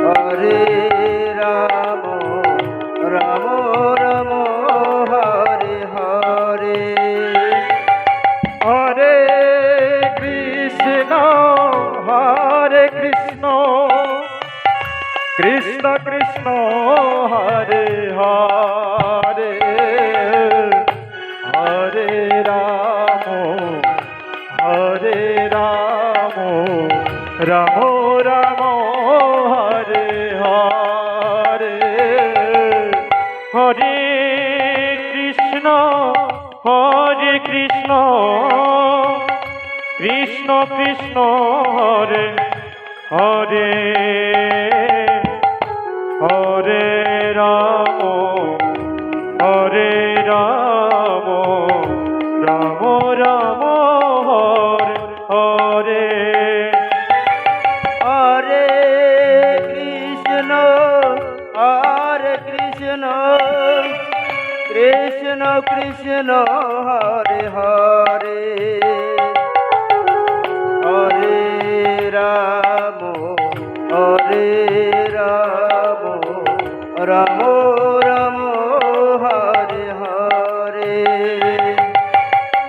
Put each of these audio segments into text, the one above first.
Hare Ram Ram Ram Hare Hare Hare Krishna Krishna Krishna Hare Hare Hare Ram Ram Ram Hare Hare Hare Krishna Krishna Krishna Hare Hare Hare Ram Ram Ram Hare Hare Hare Krishna Krishna Krishna Hare Hare Hare Ram Ram Ram Hare Hare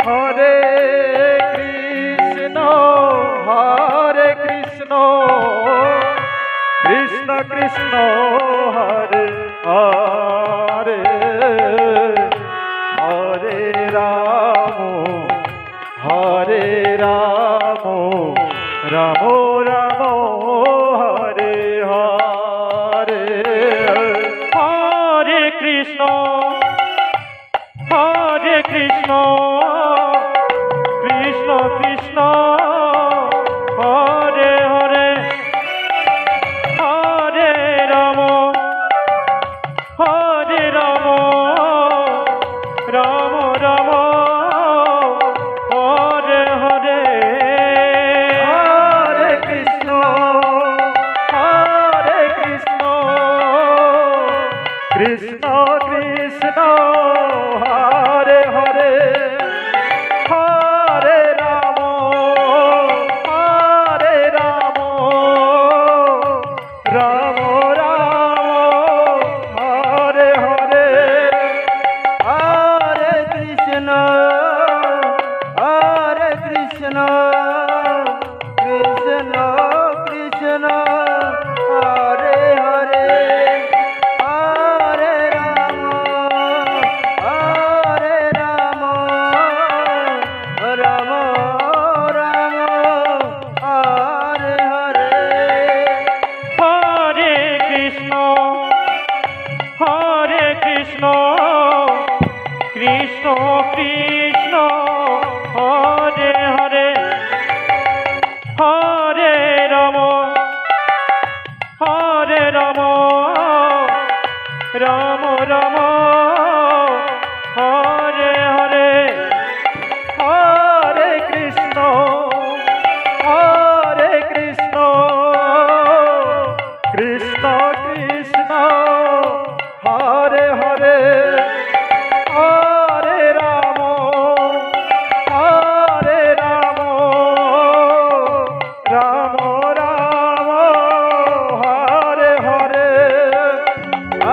Hare Krishna Krishna Krishna Hare Hare Hare Ram Ram Ram Hare Hare Hare Krishna Krishna Krishna Hare Hare Hare Ram Ram Ram Hare Hare Hare Krishna Krishna Krishna Hare Hare Hare Ram Ram Ram Hare Hare Hare Krishna Krishna Krishna Hare Hare Hare Ram Ram Ram Hare Hare Hare Krishna Krishna Krishna Hare Hare Hare Ram Ram Ram Hare Hare Hare Krishna Krishna Krishna Hare Hare Hare Ram Ram Ram Hare Hare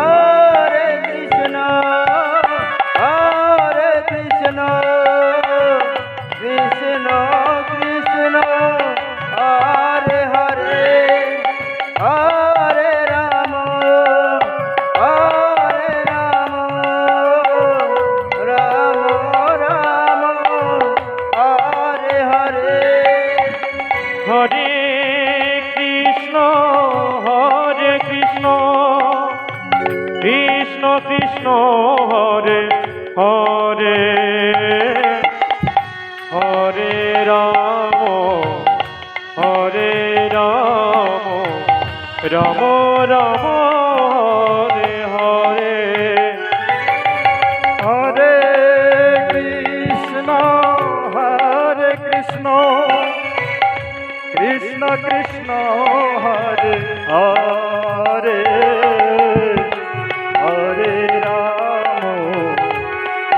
Hare Krishna Krishna Krishna Hare Hare Hare Ram Ram Ram Hare Hare Hare Krishna Krishna Krishna Hare Hare Hare Ram Ram Ram Hare Hare Hare Krishna Krishna Krishna Hare Hare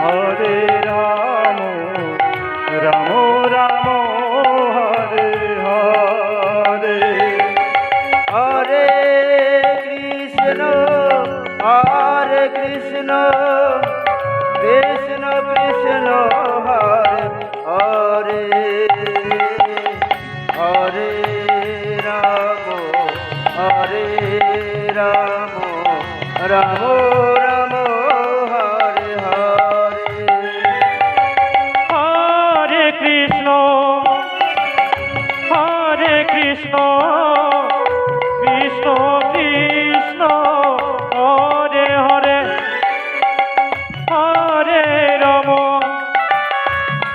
Hare Ram Ram Ram Hare Hare Hare Hare Krishna, Krishna Krishna, Hare Hare, Hare Rama, Hare Rama, Rama Rama, Hare Hare. Hare Krishna, Hare Krishna, Krishna Krishna, Hare Hare, Hare Rama,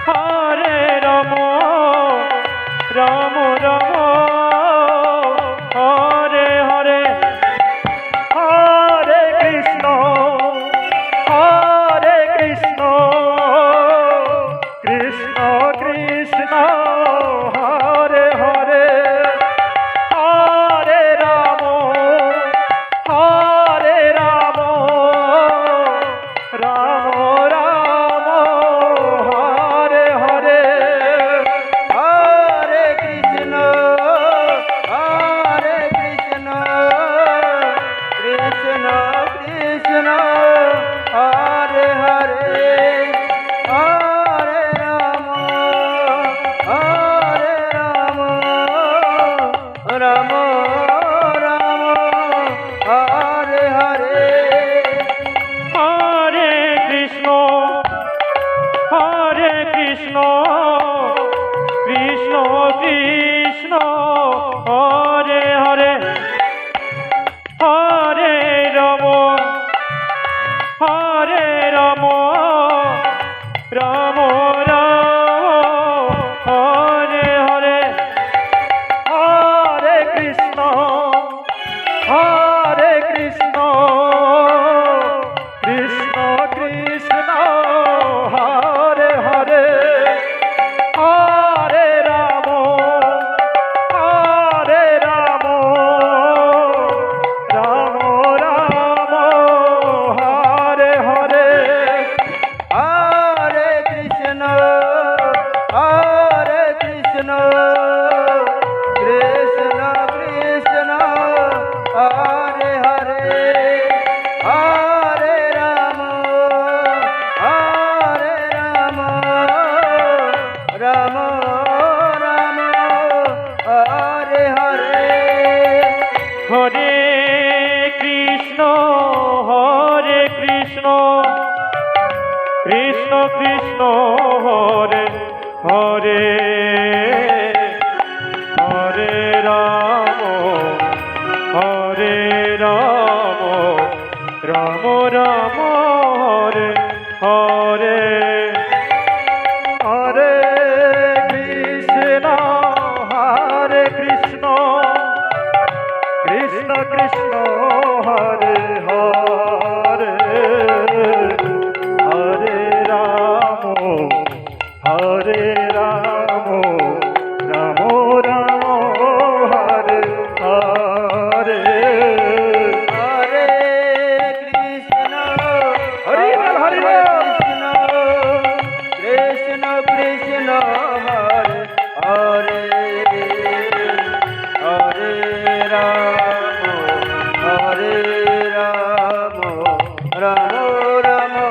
Hare Rama, Rama Rama, Hare Hare. Hare Krishna, Hare Krishna, Krishna Krishna, Hare Hare, Hare Rama, Hare Rama, Rama Rama, Hare Hare. Hare Krishna, Hare Krishna, Krishna Krishna, Hare Hare, Hare Rama, Hare Rama, Rama Rama, Hare Hare. Hare Krishna, Hare Krishna, Krishna Krishna, Hare Hare, Hare Rama, Hare Rama, Rama Rama, Hare Hare. Hare Krishna, Hare Krishna, Krishna Krishna, Hare Hare, Hare Rama, Hare Rama, Rama Rama, Hare Hare. Hare Krishna, Hare Krishna, Krishna Krishna, Hare Hare, Hare Rama, Hare Rama, Rama Rama, Hare Hare. Hare Krishna, Hare Krishna, Krishna Krishna, Hare Hare, Hare Rama, Hare Rama, Rama Rama, Hare Hare. Hare Krishna, Hare Krishna, Krishna Krishna, Hare Hare, Hare Rama, Hare Rama, Rama Rama, Hare Hare. Hare Krishna, Hare Bol, Hare Bol. Krishna Krishna, Hare Hare, Hare Rama, Hare Rama, Rama Rama,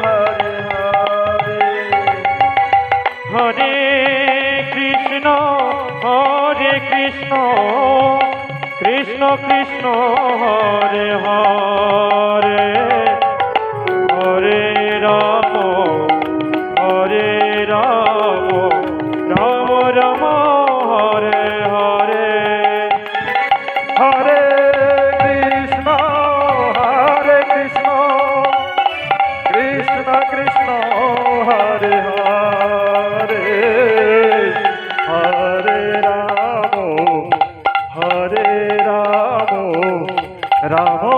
Hare Hare. Hare Krishna, Hare Krishna, Krishna Krishna, Hare Hare, Hare Rama, Hare Rama, Rama Rama, Hare Hare. Hare Krishna, Hare Krishna, Krishna Krishna, Hare Hare, Hare Rama, Hare Rama, Rama